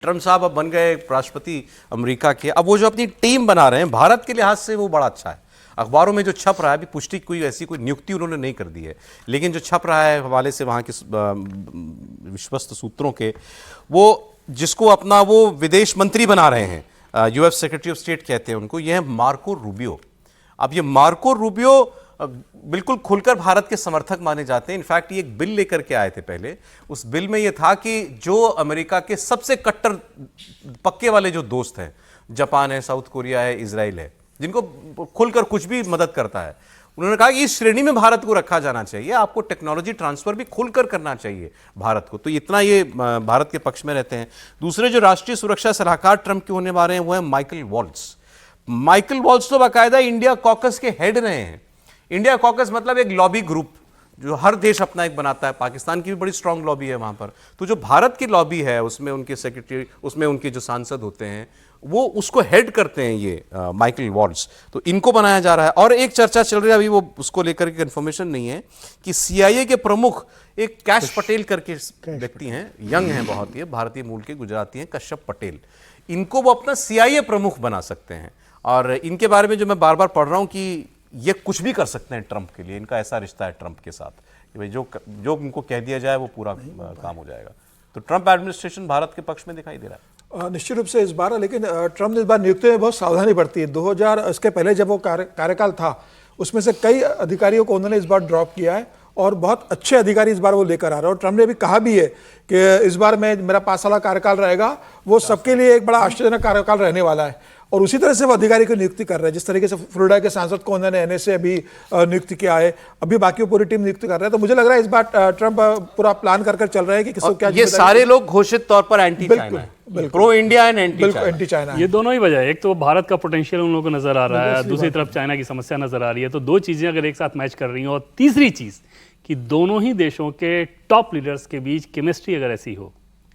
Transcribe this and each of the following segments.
Trump साहब अब बन गए राष्ट्रपति अमेरिका के। अब वो जो अपनी टीम बना रहे हैं भारत के लिहाज से वो बड़ा अच्छा है। अखबारों में जो छप रहा है, अभी पुष्टि कोई ऐसी कोई नियुक्ति उन्होंने नहीं कर दी है, लेकिन जो छप रहा है हवाले से वहाँ के विश्वस्त सूत्रों के, वो जिसको अपना वो विदेश मंत्री बना रहे हैं, यूएस सेक्रेटरी ऑफ स्टेट कहते हैं उनको, ये है मार्को रूबियो। अब ये मार्को रूबियो बिल्कुल खुलकर भारत के समर्थक माने जाते हैं। इनफैक्ट ये एक बिल लेकर के आए थे पहले। उस बिल में ये था कि जो अमेरिका के सबसे कट्टर पक्के वाले जो दोस्त हैं, जापान है, साउथ कोरिया है, इजराइल है, जिनको खुलकर कुछ भी मदद करता है, उन्होंने कहा कि इस श्रेणी में भारत को रखा जाना चाहिए। आपको टेक्नोलॉजी ट्रांसफर भी खुलकर करना चाहिए भारत को। तो इतना ये भारत के पक्ष में रहते हैं। दूसरे जो राष्ट्रीय सुरक्षा सलाहकार ट्रंप के होने वाले हैं वो है माइकल वॉल्ट्ज। माइकल वॉल्ट्ज तो बाकायदा इंडिया कॉकस के हेड रहे हैं। इंडिया कॉकस मतलब एक लॉबी ग्रुप जो हर देश अपना एक बनाता है। पाकिस्तान की भी बड़ी स्ट्रांग लॉबी है वहाँ पर। तो जो भारत की लॉबी है उसमें उनके सेक्रेटरी, उसमें उनके जो सांसद होते हैं वो उसको हेड करते हैं ये माइकल वॉल्ट्ज। तो इनको बनाया जा रहा है। और एक चर्चा चल रही है, अभी वो उसको लेकर के इन्फॉर्मेशन नहीं है, कि CIA के प्रमुख एक कैश पटेल करके व्यक्ति हैं, यंग हैं बहुत, ये भारतीय मूल के गुजराती हैं, कश्यप पटेल। इनको वो अपना CIA प्रमुख बना सकते हैं। और इनके बारे में जो मैं बार बार पढ़ रहा हूँ कि ये कुछ भी कर सकते हैं ट्रंप के लिए। इनका ऐसा रिश्ता है ट्रंप के साथ कि भाई जो उनको कह दिया जाए वो पूरा काम हो जाएगा। तो ट्रंप एडमिनिस्ट्रेशन भारत के पक्ष में दिखाई दे रहा है निश्चित रूप से इस बार। लेकिन ट्रंप ने इस बार नियुक्ति में बहुत सावधानी बरती है। 2000 इसके पहले जब वो कार्यकाल था उसमें से कई अधिकारियों को उन्होंने इस बार ड्रॉप किया है और बहुत अच्छे अधिकारी इस बार वो लेकर आ रहे हैं। और ट्रंप ने भी कहा भी है कि इस बार में मेरा 5 साल कार्यकाल रहेगा, वो सबके लिए एक बड़ा आश्चर्यजनक कार्यकाल रहने वाला है। और उसी तरह से वो अधिकारी की नियुक्ति कर रहे हैं। जिस तरीके से फ्लोरिडा के सांसद को उन्होंने NSA अभी नियुक्ति किया है, अभी बाकी पूरी टीम नियुक्ति कर रहे हैं। तो मुझे लग रहा है इस बार ट्रंप पूरा प्लान कर चल रहे हैं कि किसको क्या। ये सारे लोग घोषित तौर पर एंटी चाइना है, pro India and anti China. ये दोनों ही वजह है। एक तो भारत का पोटेंशियल उन लोगों को नजर आ रहा है, दूसरी तरफ चाइना की समस्या नजर आ रही है। तो दो चीजें अगर एक साथ मैच कर रही हैं, और तीसरी चीज कि दोनों ही देशों के टॉप लीडर्स के बीच केमिस्ट्री अगर ऐसी हो,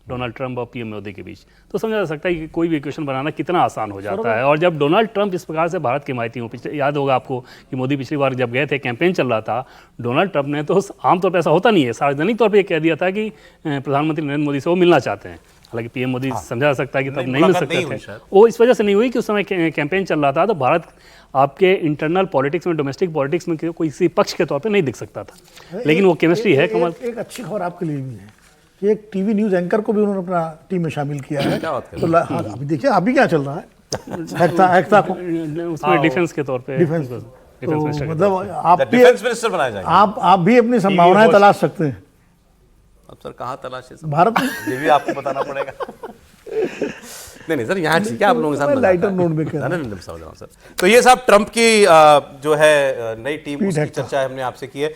डोनाल्ड ट्रंप और PM मोदी के बीच, तो समझा जा सकता है कि कोई भी इक्वेशन बनाना कितना आसान हो जाता है। और जब डोनाल्ड ट्रंप इस प्रकार से भारत के हिमायती हो, पिछले याद होगा आपको कि मोदी पिछली बार जब गए थे, कैंपेन चल रहा था, डोनाल्ड ट्रंप ने तो आमतौर पर ऐसा होता नहीं है, सार्वजनिक तौर पर कह दिया था कि प्रधानमंत्री नरेंद्र मोदी से वो मिलना चाहते हैं। हालांकि PM मोदी समझा जा सकता है कि तब नहीं मिल सकते थे। वो इस वजह से नहीं हुई कि उस समय कैंपेन चल रहा था, तो भारत आपके इंटरनल पॉलिटिक्स में, डोमेस्टिक पॉलिटिक्स में किसी पक्ष के तौर पे नहीं दिख सकता था। लेकिन वो केमिस्ट्री है कमाल। एक अच्छी खबर आपके लिए भी है कि एक टीवी न्यूज एंकर को भी उन्होंने अपना टीम में शामिल किया है। तो अभी देखिए अभी क्या चल रहा है, एकता को उसमें डिफेंस के तौर पे, डिफेंस तो मतलब आप भी अपनी संभावनाएं तलाश सकते हैं। अब सर कहाँ तलाशे भारत में, ये भी आपको बताना पड़ेगा। नहीं सर, यहाँ ठीक है, आप लोगों के साथ लाइटर नोट में कर समझ रहा हूँ सर। तो ये साहब ट्रंप की जो है नई टीम, उसकी चर्चा हमने आपसे की है।